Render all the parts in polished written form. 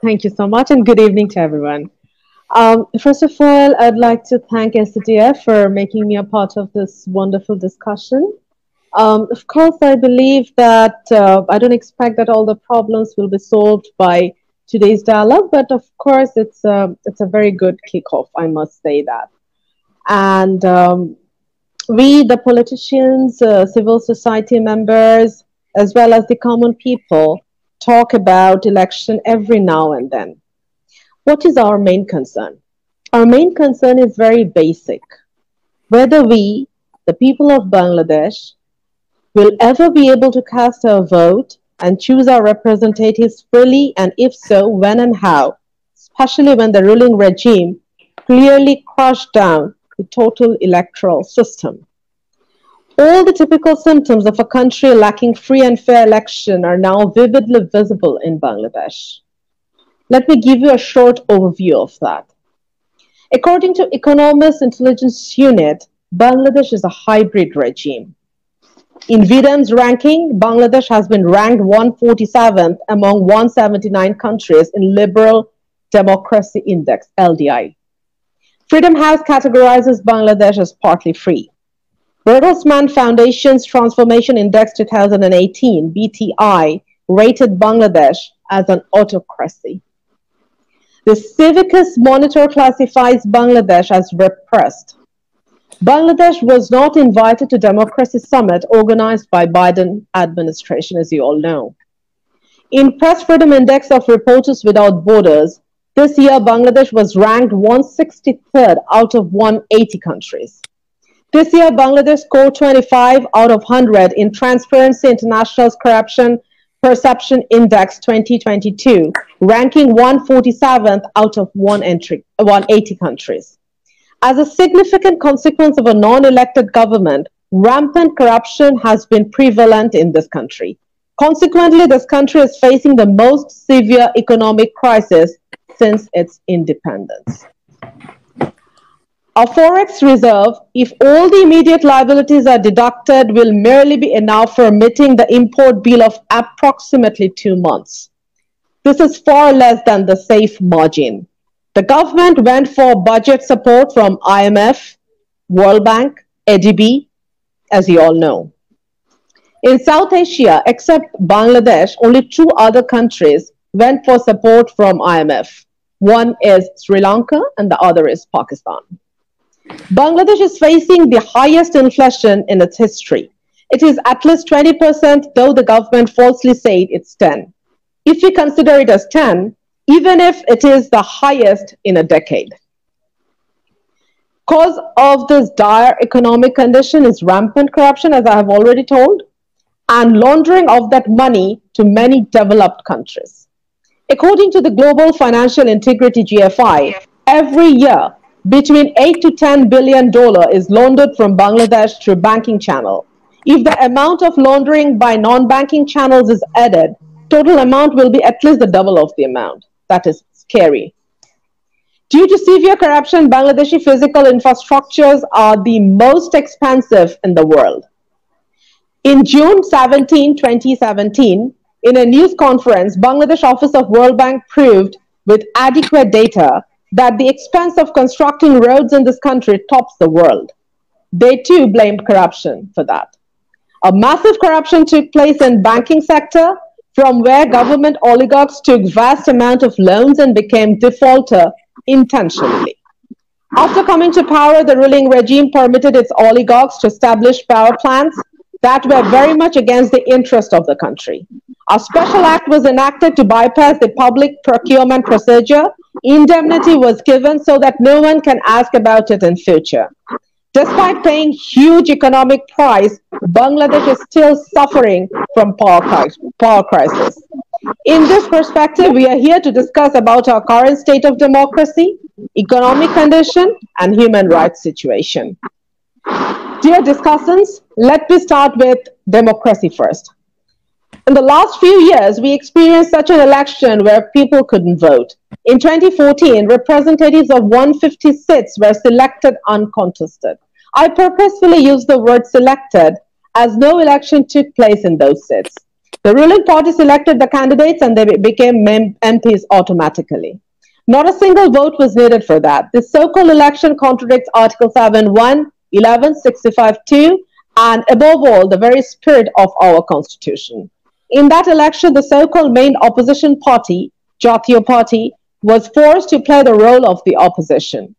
Thank you so much, and good evening to everyone. First of all, I'd like to thank SDF for making me a part of this wonderful discussion. Of course, I believe that I don't expect that all the problems will be solved by today's dialogue, but of course, it's a very good kickoff. I must say that. And we, the politicians, civil society members, as well as the common people, talk about election every now and then. What is our main concern? Our main concern is very basic. Whether we, the people of Bangladesh, will ever be able to cast our vote and choose our representatives freely, and if so, when and how, especially when the ruling regime clearly crushed down the total electoral system. All the typical symptoms of a country lacking free and fair election are now vividly visible in Bangladesh. Let me give you a short overview of that. According to Economist Intelligence Unit, Bangladesh is a hybrid regime. In VDM's ranking, Bangladesh has been ranked 147th among 179 countries in Liberal Democracy Index, LDI. Freedom House categorizes Bangladesh as partly free. Bertelsmann Foundation's Transformation Index 2018, BTI, rated Bangladesh as an autocracy. The Civicus Monitor classifies Bangladesh as repressed. Bangladesh was not invited to Democracy Summit organized by Biden administration, as you all know. In Press Freedom Index of Reporters Without Borders, this year Bangladesh was ranked 163rd out of 180 countries. This year, Bangladesh scored 25 out of 100 in Transparency International's Corruption Perception Index 2022, ranking 147th out of 180 countries. As a significant consequence of a non-elected government, rampant corruption has been prevalent in this country. Consequently, this country is facing the most severe economic crisis since its independence. Our forex reserve, if all the immediate liabilities are deducted, will merely be enough for meeting the import bill of approximately 2 months. This is far less than the safe margin. The government went for budget support from IMF, World Bank, ADB, as you all know. In South Asia, except Bangladesh, only 2 other countries went for support from IMF. One is Sri Lanka and the other is Pakistan. Bangladesh is facing the highest inflation in its history. It is at least 20%, though the government falsely said it's 10. If we consider it as 10, even if it is the highest in a decade. Cause of this dire economic condition is rampant corruption, as I have already told, and laundering of that money to many developed countries. According to the Global Financial Integrity GFI, every year, between $8 to $10 billion is laundered from Bangladesh through banking channel. If the amount of laundering by non-banking channels is added, total amount will be at least the double of the amount. That is scary. Due to severe corruption, Bangladeshi physical infrastructures are the most expensive in the world. In June 17, 2017, in a news conference, Bangladesh Office of World Bank proved with adequate data that the expense of constructing roads in this country tops the world. They too blamed corruption for that. A massive corruption took place in banking sector, from where government oligarchs took vast amount of loans and became defaulter intentionally. After coming to power, the ruling regime permitted its oligarchs to establish power plants that were very much against the interest of the country. A special act was enacted to bypass the public procurement procedure. Indemnity was given so that no one can ask about it in future. Despite paying huge economic price, Bangladesh is still suffering from power crisis. In this perspective, we are here to discuss about our current state of democracy, economic condition, and human rights situation. Dear discussants, let me start with democracy first. In the last few years, we experienced such an election where people couldn't vote. In 2014, representatives of 150 seats were selected uncontested. I purposefully use the word selected as no election took place in those seats. The ruling party selected the candidates and they became MPs automatically. Not a single vote was needed for that. This so-called election contradicts Article 7(1), 11, 65(2), and above all, the very spirit of our Constitution. In that election, the so-called main opposition party, Jatiya Party, was forced to play the role of the opposition.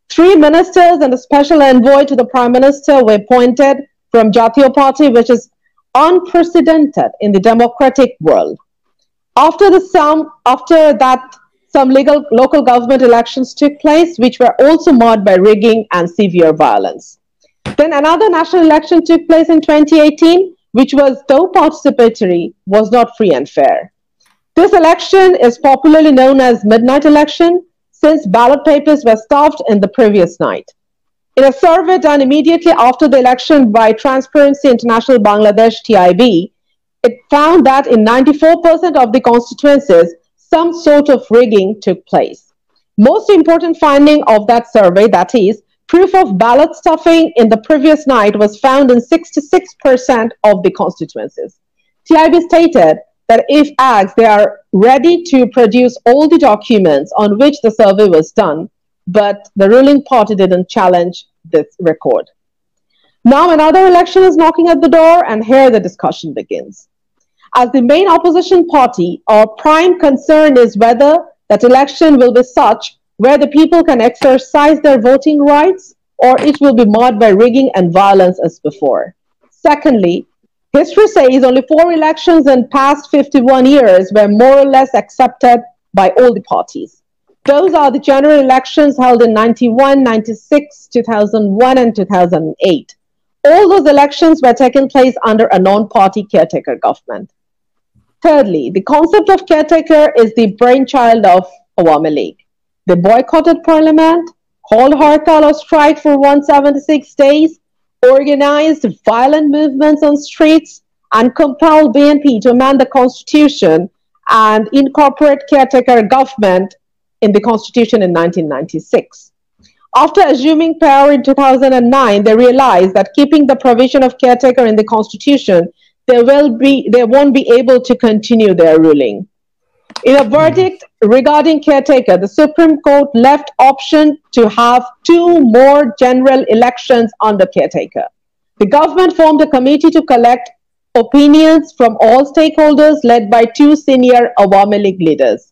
3 ministers and a special envoy to the Prime Minister were appointed from Jatiya Party, which is unprecedented in the democratic world. After that, some local government elections took place, which were also marred by rigging and severe violence. Then another national election took place in 2018, which was, though participatory, was not free and fair. This election is popularly known as midnight election, since ballot papers were stuffed in the previous night. In a survey done immediately after the election by Transparency International Bangladesh (TIB), it found that in 94% of the constituencies, some sort of rigging took place. Most important finding of that survey, that is, proof of ballot stuffing in the previous night, was found in 66% of the constituencies. TIB stated that if asked, they are ready to produce all the documents on which the survey was done, but the ruling party didn't challenge this record. Now another election is knocking at the door, and here the discussion begins. As the main opposition party, our prime concern is whether that election will be such where the people can exercise their voting rights, or it will be marred by rigging and violence as before. Secondly, history says only 4 elections in past 51 years were more or less accepted by all the parties. Those are the general elections held in 91, 96, 2001, and 2008. All those elections were taken place under a non-party caretaker government. Thirdly, the concept of caretaker is the brainchild of Awami League. They boycotted parliament, called hartal or strike for 176 days, organized violent movements on streets, and compelled BNP to amend the constitution and incorporate caretaker government in the constitution in 1996. After assuming power in 2009, they realized that keeping the provision of caretaker in the constitution, they won't be able to continue their ruling. In a verdict regarding caretaker, the Supreme Court left option to have 2 more general elections under caretaker. The government formed a committee to collect opinions from all stakeholders led by 2 senior Awami League leaders.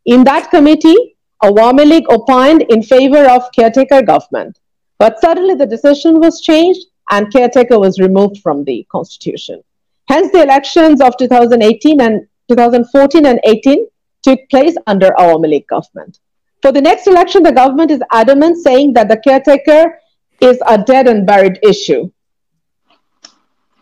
In that committee, Awami League opined in favor of caretaker government. But suddenly the decision was changed and caretaker was removed from the constitution. Hence the elections of 2014 and 18 took place under Awami League government. For the next election, the government is adamant, saying that the caretaker is a dead and buried issue.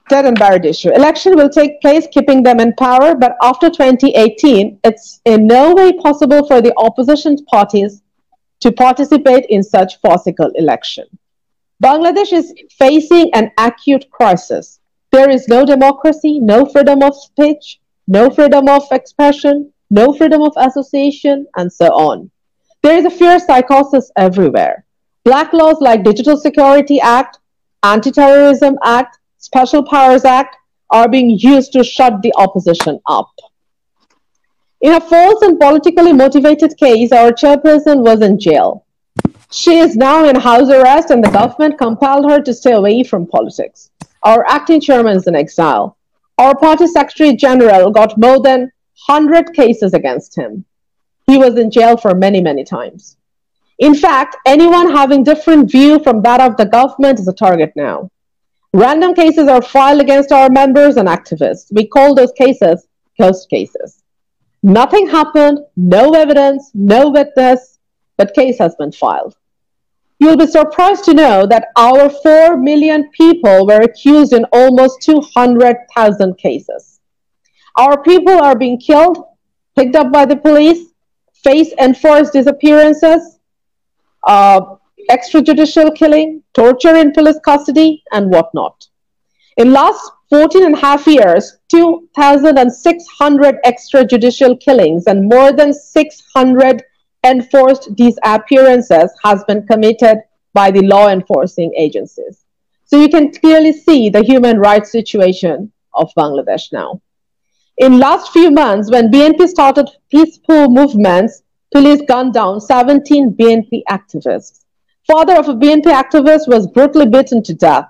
Election will take place keeping them in power, but after 2018, it's in no way possible for the opposition parties to participate in such farcical election. Bangladesh is facing an acute crisis. There is no democracy, no freedom of speech, no freedom of expression, no freedom of association, and so on. There is a fear psychosis everywhere. Black laws like Digital Security Act, Anti-Terrorism Act, Special Powers Act are being used to shut the opposition up. In a false and politically motivated case, our chairperson was in jail. She is now in house arrest and the government compelled her to stay away from politics. Our acting chairman is in exile. Our party secretary general got more than 100 cases against him. He was in jail for many, many times. In fact, anyone having different view from that of the government is a target now. Random cases are filed against our members and activists. We call those cases closed cases. Nothing happened, no evidence, no witness, but case has been filed. You'll be surprised to know that our 4 million people were accused in almost 200,000 cases. Our people are being killed, picked up by the police, face enforced disappearances, extrajudicial killing, torture in police custody, and whatnot. In last 14 and a half years, 2,600 extrajudicial killings and more than 600 enforced disappearances has been committed by the law enforcing agencies. So you can clearly see the human rights situation of Bangladesh now. In last few months, when BNP started peaceful movements, police gunned down 17 BNP activists. Father of a BNP activist was brutally beaten to death.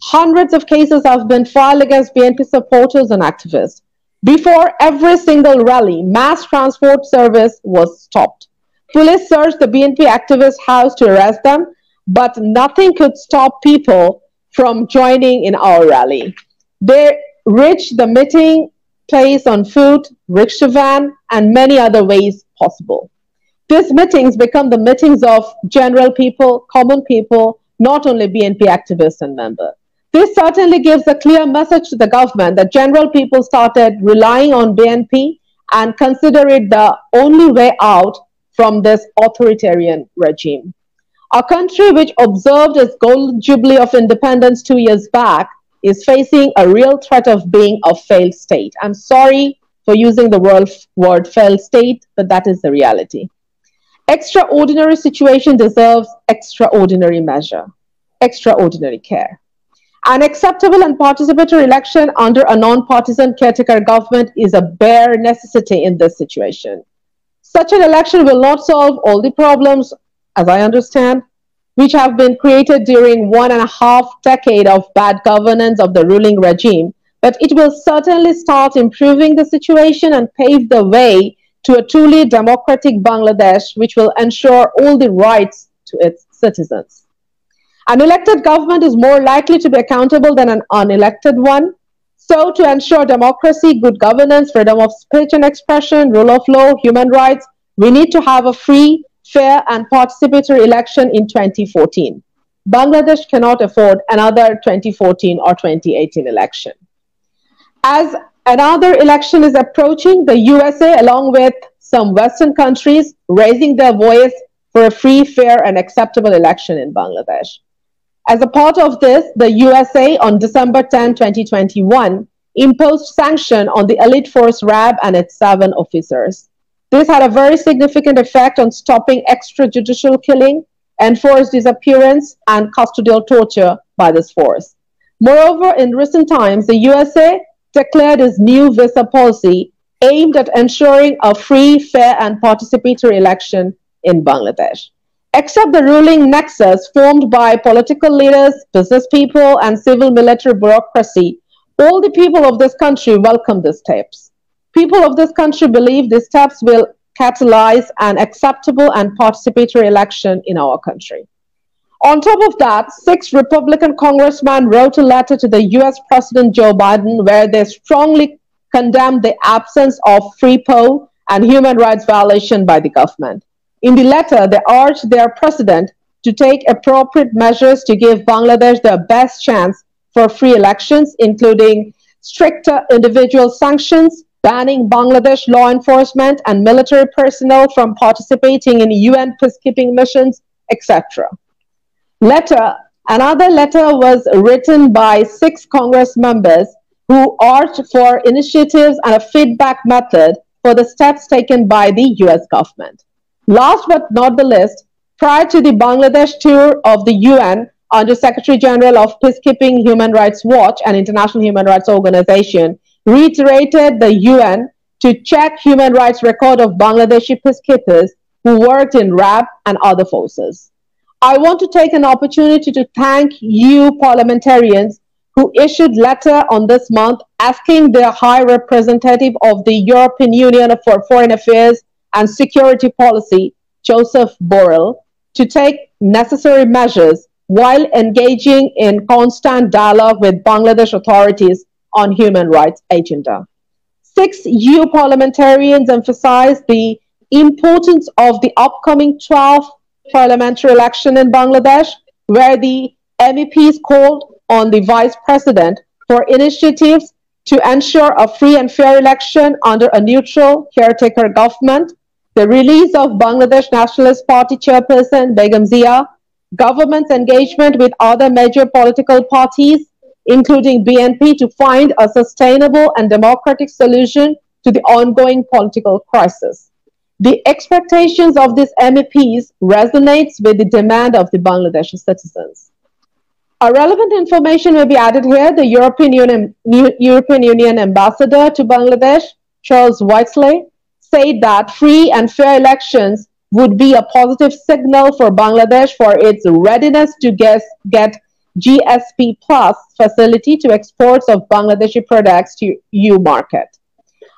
Hundreds of cases have been filed against BNP supporters and activists. Before every single rally, mass transport service was stopped. Police searched the BNP activists' house to arrest them, but nothing could stop people from joining in our rally. They reached the meeting place on foot, rickshaw van, and many other ways possible. These meetings become the meetings of general people, common people, not only BNP activists and members. This certainly gives a clear message to the government that general people started relying on BNP and consider it the only way out from this authoritarian regime. Our country, which observed its gold jubilee of independence 2 years back, is facing a real threat of being a failed state. I'm sorry for using the word failed state, but that is the reality. Extraordinary situation deserves extraordinary measure, extraordinary care. An acceptable and participatory election under a non-partisan caretaker government is a bare necessity in this situation. Such an election will not solve all the problems, as I understand, which have been created during 1.5 decades of bad governance of the ruling regime, but it will certainly start improving the situation and pave the way to a truly democratic Bangladesh, which will ensure all the rights to its citizens. An elected government is more likely to be accountable than an unelected one. So, to ensure democracy, good governance, freedom of speech and expression, rule of law, human rights, we need to have a free, fair, and participatory election in 2014. Bangladesh cannot afford another 2014 or 2018 election. As another election is approaching, the USA, along with some Western countries, raising their voice for a free, fair, and acceptable election in Bangladesh. As a part of this, the USA on December 10, 2021, imposed sanction on the elite force RAB and its 7 officers. This had a very significant effect on stopping extrajudicial killing, enforced disappearance, and custodial torture by this force. Moreover, in recent times, the USA declared its new visa policy aimed at ensuring a free, fair, and participatory election in Bangladesh. Except the ruling nexus formed by political leaders, business people, and civil military bureaucracy, all the people of this country welcome these steps. People of this country believe these steps will catalyze an acceptable and participatory election in our country. On top of that, 6 Republican congressmen wrote a letter to the US President Joe Biden where they strongly condemned the absence of free poll and human rights violation by the government. In the letter, they urged their president to take appropriate measures to give Bangladesh the best chance for free elections, including stricter individual sanctions, banning Bangladesh law enforcement and military personnel from participating in UN peacekeeping missions, etc. Another letter was written by 6 Congress members who urged for initiatives and a feedback method for the steps taken by the US government. Last but not the least, prior to the Bangladesh tour of the UN under Secretary General of Peacekeeping Human Rights Watch and International Human Rights Organization, reiterated the UN to check human rights record of Bangladeshi peacekeepers who worked in RAB and other forces. I want to take an opportunity to thank you parliamentarians who issued letter on this month asking the High Representative of the European Union for Foreign Affairs and Security Policy, Joseph Borrell, to take necessary measures while engaging in constant dialogue with Bangladesh authorities on human rights agenda. 6 EU parliamentarians emphasized the importance of the upcoming 12th parliamentary election in Bangladesh, where the MEPs called on the Vice President for initiatives to ensure a free and fair election under a neutral caretaker government, the release of Bangladesh Nationalist Party chairperson Begum Zia, government's engagement with other major political parties, including BNP, to find a sustainable and democratic solution to the ongoing political crisis. The expectations of these MEPs resonates with the demand of the Bangladeshi citizens. Relevant information may be added here. The European Union ambassador to Bangladesh, Charles Whiteley, said that free and fair elections would be a positive signal for Bangladesh for its readiness to get GSP Plus facility to exports of Bangladeshi products to EU market.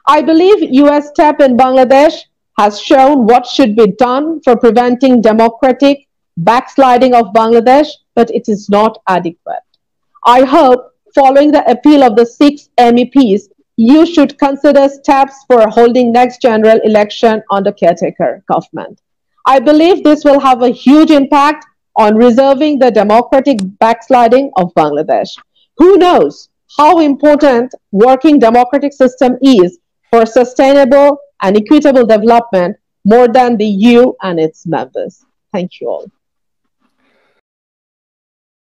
I believe US step in Bangladesh has shown what should be done for preventing democratic backsliding of Bangladesh, but it is not adequate. I hope, following the appeal of the 6 MEPs, you should consider steps for holding next general election under caretaker government. I believe this will have a huge impact on reserving the democratic backsliding of Bangladesh. Who knows how important working democratic system is for sustainable and equitable development more than the EU and its members. Thank you all.